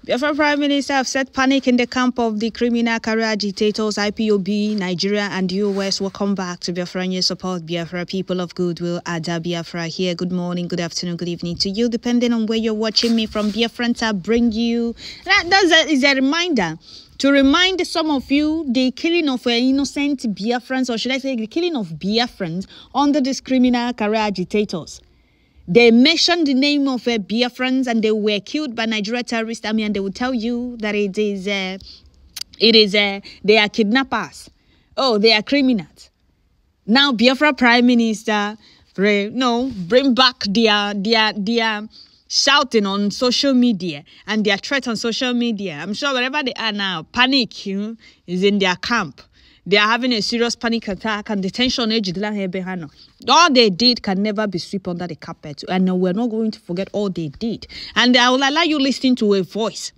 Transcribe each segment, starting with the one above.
Biafra Prime Minister have set panic in the camp of the criminal career agitators IPOB, Nigeria and US. Welcome back to Biafra News. Support Biafra, people of goodwill. Ada Biafra here. Good morning, good afternoon, good evening to you, depending on where you're watching me from. Biafrans bring you. That is a reminder to remind some of you the killing of innocent Biafrans, or should I say the killing of Biafrans under these criminal career agitators. They mentioned the name of Biafrans and they were killed by Nigeria terrorist army, and they will tell you that they are kidnappers. Oh, they are criminals. Now Biafra Prime Minister, bring back their shouting on social media and their threat on social media. I'm sure wherever they are now, panic is in their camp. They are having a serious panic attack, and the tension all they did can never be swept under the carpet. And we're not going to forget all they did. And I will allow you listening to a voice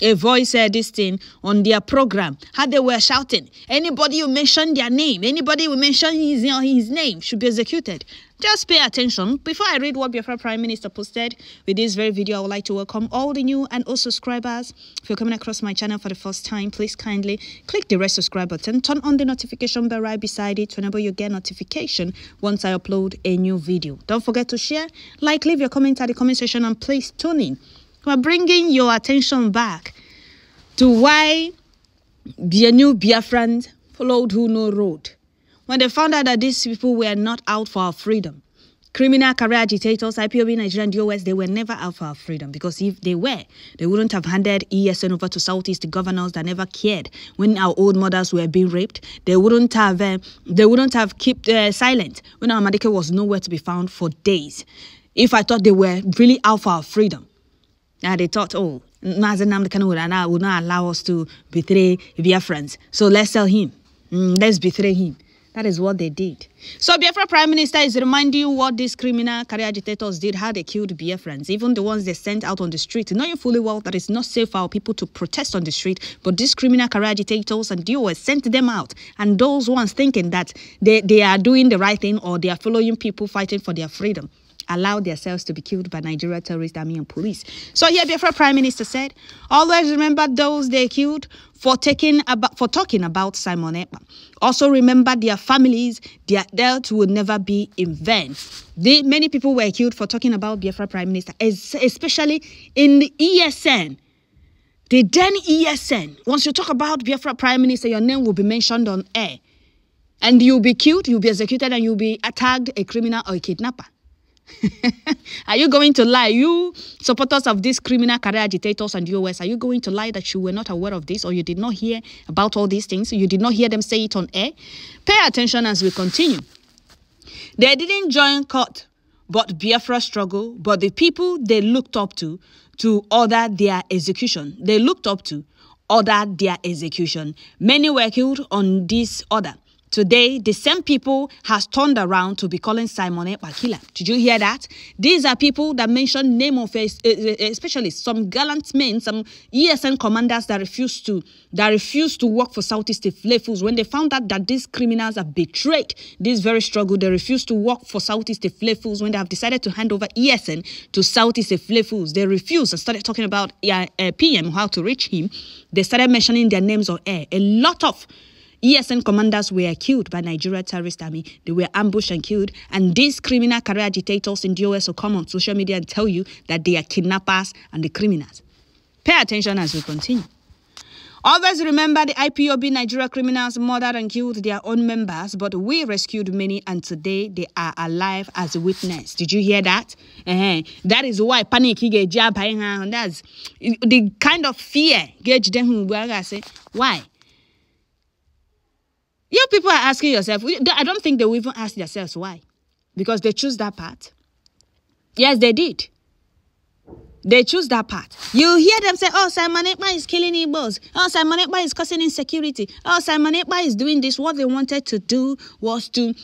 this thing on their program, how they were shouting. Anybody who mentioned their name, anybody who mentioned his name should be executed. Just pay attention. Before I read what Biafra Prime Minister posted with this very video, I would like to welcome all the new and old subscribers. If you're coming across my channel for the first time, please kindly click the red subscribe button. Turn on the notification bell right beside it to enable you get notification once I upload a new video. Don't forget to share, like, leave your comment at the comment section, and please tune in. We're bringing your attention back to why the new Biafrans followed who no road. When they found out that these people were not out for our freedom, criminal career agitators, IPOB, Nigeria and US, they were never out for our freedom. Because if they were, they wouldn't have handed ESN over to Southeast governors that never cared when our old mothers were being raped. They wouldn't have kept silent when our Madike was nowhere to be found for days. If I thought they were really out for our freedom, now they thought, oh, Mazen would not allow us to betray Biafrans, so let's tell him, let's betray him. That is what they did. So Biafra Prime Minister is reminding you what these criminal career agitators did, how they killed Biafrans, even the ones they sent out on the street, knowing fully well that it's not safe for our people to protest on the street, but these criminal career agitators and DOS sent them out. And those ones thinking that they are doing the right thing, or they are following people fighting for their freedom, allowed themselves to be killed by Nigeria terrorist army and police. So here Biafra Prime Minister said, always remember those they killed for talking about Simon Ekpa. Also remember their families, their death will never be in vain. Many people were killed for talking about Biafra Prime Minister, especially in the ESN. The then ESN, once you talk about Biafra Prime Minister, your name will be mentioned on air. And you'll be killed, you'll be executed, and you'll be tagged a criminal or a kidnapper. Are you going to lie? You supporters of these criminal career agitators and US, are you going to lie that you were not aware of this, or you did not hear about all these things? You did not hear them say it on air? Pay attention as we continue. They didn't join court, but Biafra struggle, but the people they looked up to order their execution. They looked up to order their execution. Many were killed on this order. Today, the same people has turned around to be calling Simon Ekpa killer. Did you hear that? These are people that mentioned name of especially some gallant men, some ESN commanders that refused to work for Southeast Flavors. When they found out that these criminals have betrayed this very struggle, they refused to work for Southeast Flavors. When they have decided to hand over ESN to Southeast Flavors, they refused and started talking about PM, how to reach him. They started mentioning their names on air. A lot of ESN commanders were killed by Nigeria terrorist army. They were ambushed and killed. And these criminal career agitators in the US will come on social media and tell you that they are kidnappers and the criminals. Pay attention as we continue. Always remember the IPOB Nigeria criminals murdered and killed their own members, but we rescued many, and today they are alive as a witness. Did you hear that? That is why panic get job. That's the kind of fear gauge them. Why? You people are asking yourself, I don't think they will even ask themselves why. Because they choose that path. Yes, they did. They choose that path. You hear them say, oh, Simon Ekpa is killing Igbos. Oh, Simon Ekpa is causing insecurity. Oh, Simon Ekpa is doing this. What they wanted to do was to,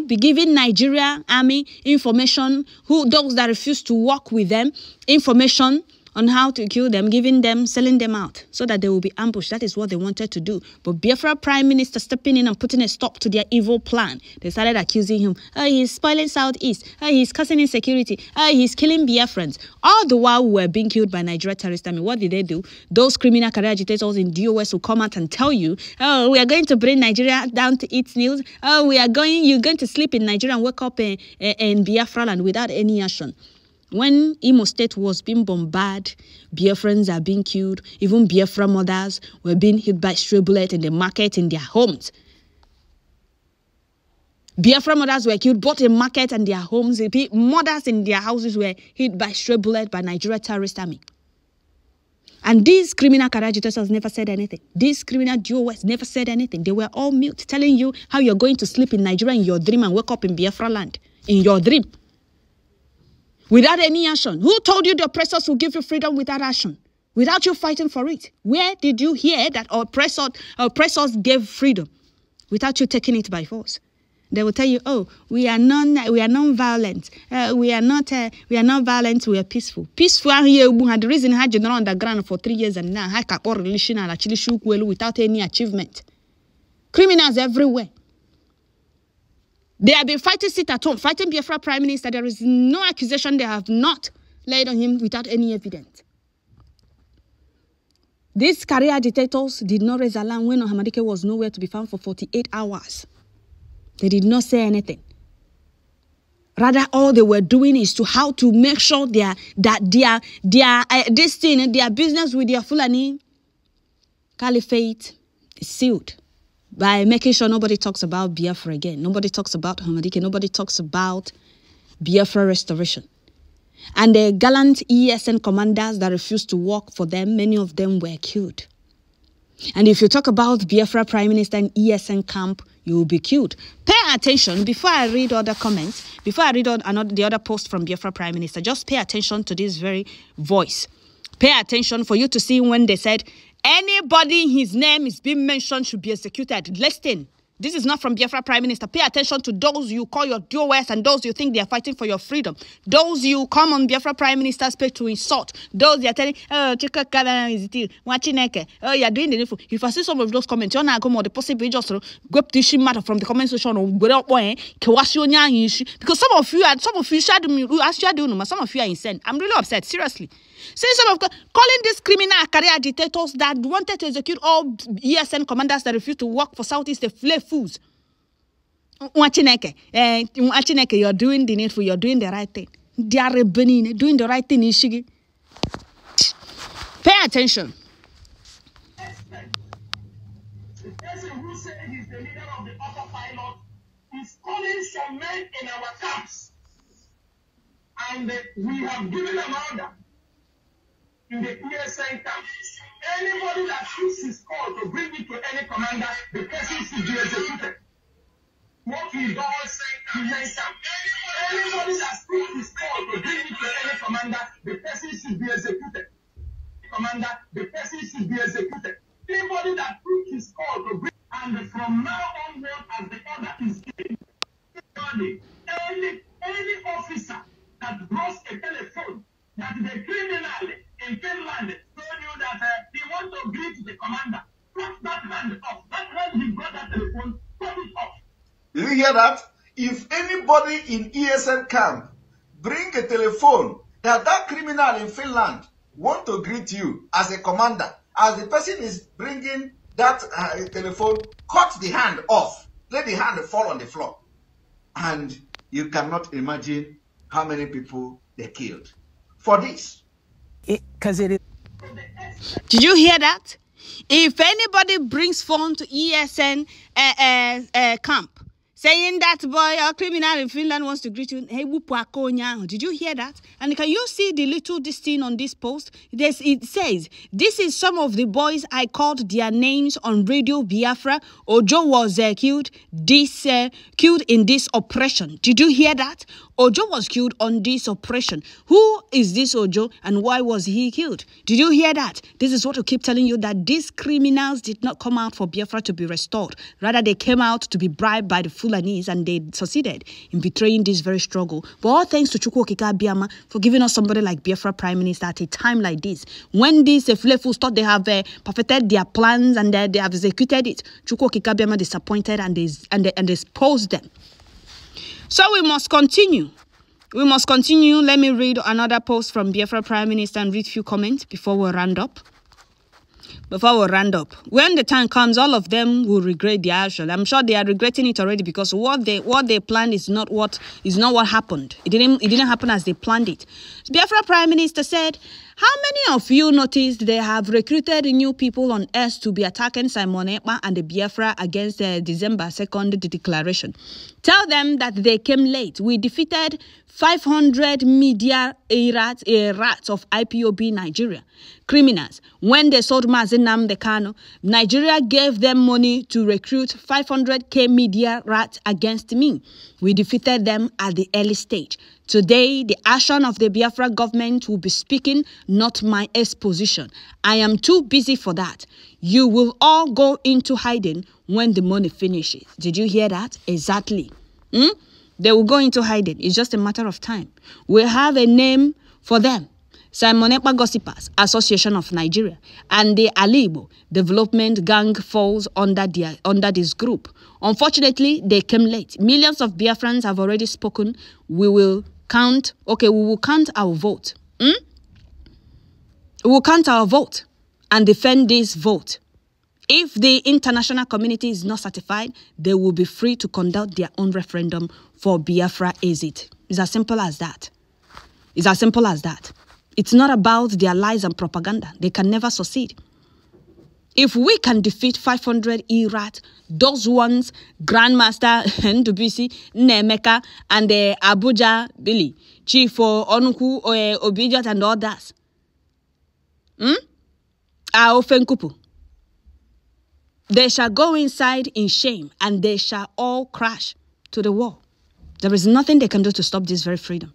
be giving Nigeria army information, those that refuse to work with them, information on how to kill them, giving them, selling them out so that they will be ambushed. That is what they wanted to do. But Biafra Prime Minister stepping in and putting a stop to their evil plan. They started accusing him. Oh, he's spoiling Southeast. Oh, he's causing insecurity. Oh, he's killing Biafrans. All the while we were being killed by Nigeria terrorists. I mean, what did they do? Those criminal career agitators in DOS will come out and tell you, oh, we are going to bring Nigeria down to its knees. Oh, you're going to sleep in Nigeria and wake up in Biafra land without any action. When Imo State was being bombarded, Biafrans are being killed. Even Biafra mothers were being hit by stray bullets in the market in their homes. Biafra mothers were killed both in market and their homes. Mothers in their houses were hit by stray bullets by Nigeria terrorist army. And these criminal agitators never said anything. These criminal DOS never said anything. They were all mute, telling you how you're going to sleep in Nigeria in your dream and wake up in Biafra land in your dream. Without any action. Who told you the oppressors will give you freedom without action? Without you fighting for it? Where did you hear that oppressors gave freedom without you taking it by force? They will tell you, "Oh, we are non-violent. We are not violent. We are peaceful. Peaceful." And the reason had general underground for 3 years and now without any achievement. Criminals everywhere. They have been fighting sit at home, fighting Biafra Prime Minister. There is no accusation they have not laid on him without any evidence. These career agitators did not raise alarm when Hamadike was nowhere to be found for 48 hours. They did not say anything. Rather, all they were doing is how to make sure their business with their Fulani caliphate is sealed. By making sure nobody talks about Biafra again. Nobody talks about Hamadike. Nobody talks about Biafra restoration. And the gallant ESN commanders that refused to work for them, many of them were killed. And if you talk about Biafra Prime Minister in ESN camp, you will be killed. Pay attention before I read other comments, before I read the other post from Biafra Prime Minister. Just pay attention to this very voice. Pay attention for you to see when they said, anybody his name is being mentioned should be executed. Listen, this is not from Biafra Prime Minister. Pay attention to those you call your DOS and those you think they are fighting for your freedom. Those you come on Biafra Prime Minister's page to insult. Those you are telling, oh, oh, you are doing the info. If I see some of those comments, you're not going to possibly just grab this matter from the comment section or because some of you are insane. I'm really upset, seriously. See some of calling these criminal career agitators that wanted to execute all ESN commanders that refused to work for Southeast, the flay fools. You're doing the needful, you're doing the right thing. They are doing the right thing in Shigi. Pay attention. The person who said he's the leader of the upper pilot is calling some men in our camps. And we have given them order. In the ESN camp, anybody that shoots his call to bring it to any commander, the person should be executed. What we do in anybody that shoots his call to bring it to any commander, the person should be executed. Commander, the person should be executed. Anybody that shoots his call to bring, and from now onward, as the order is given, any officer that blows a telephone that the criminal in Finland told you that he wants to greet the commander. Cut that hand off. That hand he brought that telephone, cut it off. Do you hear that? If anybody in ESN camp bring a telephone that criminal in Finland want to greet you as a commander, as the person is bringing that telephone, cut the hand off. Let the hand fall on the floor. And you cannot imagine how many people they killed for this. Did you hear that? If anybody brings phone to ESN camp saying that boy or criminal in Finland wants to greet you, hey, did you hear that? And can you see the little this thing on this post? It says, this is some of the boys I called their names on Radio Biafra. Ojo was killed in this oppression. Did you hear that? Ojo was killed on this operation. Who is this Ojo and why was he killed? Did you hear that? This is what we keep telling you, that these criminals did not come out for Biafra to be restored. Rather, they came out to be bribed by the Fulanis, and they succeeded in betraying this very struggle. But all thanks to Chukwu Okike Abiyama for giving us somebody like Biafra Prime Minister at a time like this. When these Fulefus thought they have perfected their plans and they have executed it, Chukwu Okike Abiyama disappointed and they exposed them. So we must continue. We must continue. Let me read another post from Biafra Prime Minister and read a few comments before we round up. When the time comes, all of them will regret their action. I'm sure they are regretting it already, because what they planned is not what happened. It didn't happen as they planned it. Biafra Prime Minister said, how many of you noticed they have recruited new people on earth to be attacking Simon Ekpa and the Biafra against December 2nd declaration? Tell them that they came late. We defeated 500 media rats of IPOB Nigeria criminals. When they sold Mazi Nnamdi Kanu, Nigeria gave them money to recruit 500k media rats against me. We defeated them at the early stage. Today, the action of the Biafra government will be speaking, not my exposition. I am too busy for that. You will all go into hiding when the money finishes. Did you hear that? Exactly. They will go into hiding. It's just a matter of time. We have a name for them. Simon Ekpa Gossipers Association of Nigeria and the Alibo Development Gang falls under this group. Unfortunately, they came late. Millions of Biafrans have already spoken. We will count our vote. We will count our vote and defend this vote. If the international community is not certified, they will be free to conduct their own referendum for Biafra exit. It's as simple as that. It's as simple as that. It's not about their lies and propaganda. They can never succeed. If we can defeat 500 E-rat, those ones, Grandmaster Ndubisi, Nemeka, and Abuja Billy, Chief Onuku, Obidjat, and others, Aofenkupu, they shall go inside in shame and they shall all crash to the wall. There is nothing they can do to stop this very freedom.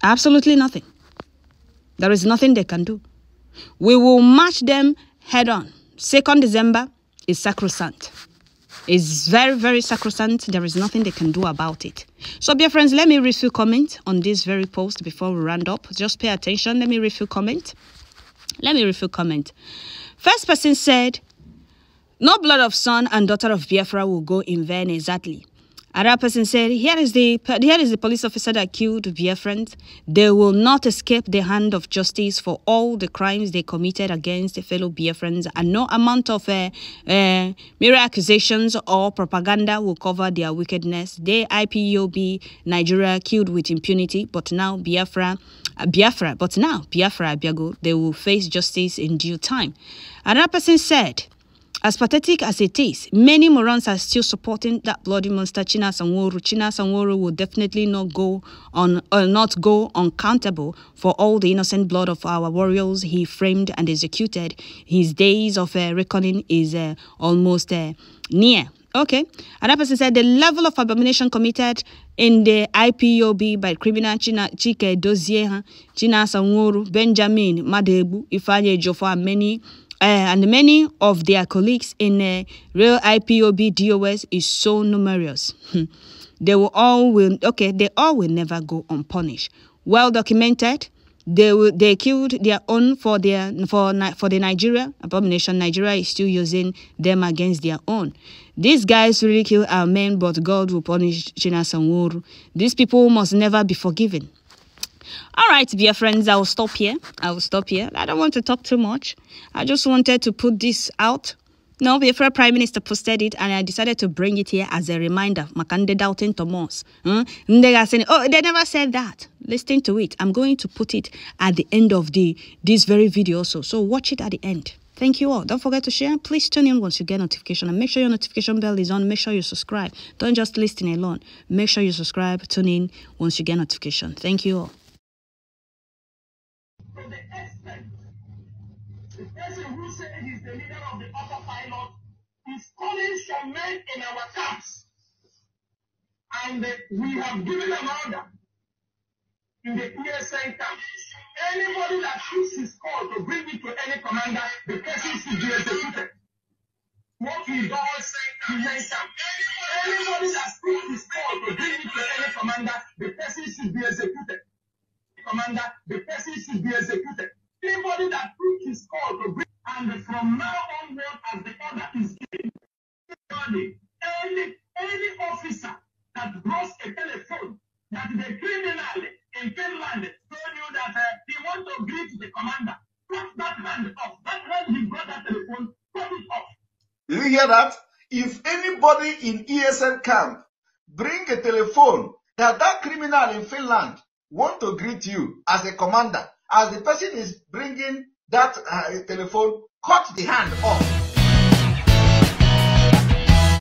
Absolutely nothing. There is nothing they can do. We will march them head on. 2nd December is sacrosanct. It's very, very sacrosanct. There is nothing they can do about it. So, dear friends, let me read a few comments on this very post before we round up. Just pay attention. Let me read a few comments. First person said, no blood of son and daughter of Biafra will go in vain. Exactly. Another person said, here is the police officer that killed Biafrans. They will not escape the hand of justice for all the crimes they committed against fellow Biafrans, and no amount of mere accusations or propaganda will cover their wickedness. They IPOB Nigeria killed with impunity, but now Biafra, Biago, they will face justice in due time. Another person said, as pathetic as it is, many morons are still supporting that bloody monster China Sanwo-Olu. China Sanwo-Olu will definitely not go uncountable for all the innocent blood of our warriors he framed and executed. His days of reckoning is almost near. Okay. Another person said the level of abomination committed in the IPOB by criminal Chike Dozie, China Sanwo-Olu, Benjamin Madebu, Ifeanyi Ejiofor, and many of their colleagues in real IPOB DOS is so numerous. They all will never go unpunished. Well documented. They killed their own for the Nigeria abomination. Nigeria is still using them against their own. These guys really kill our men, but God will punish China Sanwo-Olu. These people must never be forgiven. All right, dear friends, I will stop here. I don't want to talk too much. I just wanted to put this out. No, the Prime Minister posted it, and I decided to bring it here as a reminder. Makande doubting Thomas. They are saying, oh, they never said that. Listen to it. I'm going to put it at the end of this very video also. So watch it at the end. Thank you all. Don't forget to share. Please tune in once you get notification. And make sure your notification bell is on. Make sure you subscribe. Don't just listen alone. Make sure you subscribe. Tune in once you get notification. Thank you all. To the extent the person who said he's the leader of the autopilot is calling some men in our camps And we have given an order in the ESN camp. Anybody that puts his call to bring it to any commander, the person should be executed. What we do is camp. Anybody that puts his call to bring it to any commander, the person should be executed. Commander, the person should be executed. Anybody that puts his call to bring, and from now onward, as the order is given, any officer that blows a telephone that the criminal in Finland told you that he wants to greet the commander, cut that hand off. That hand he brought that telephone, cut it off. Did you hear that? If anybody in ESN camp bring a telephone that criminal in Finland want to greet you as a commander, as the person is bringing that telephone, cut the hand off.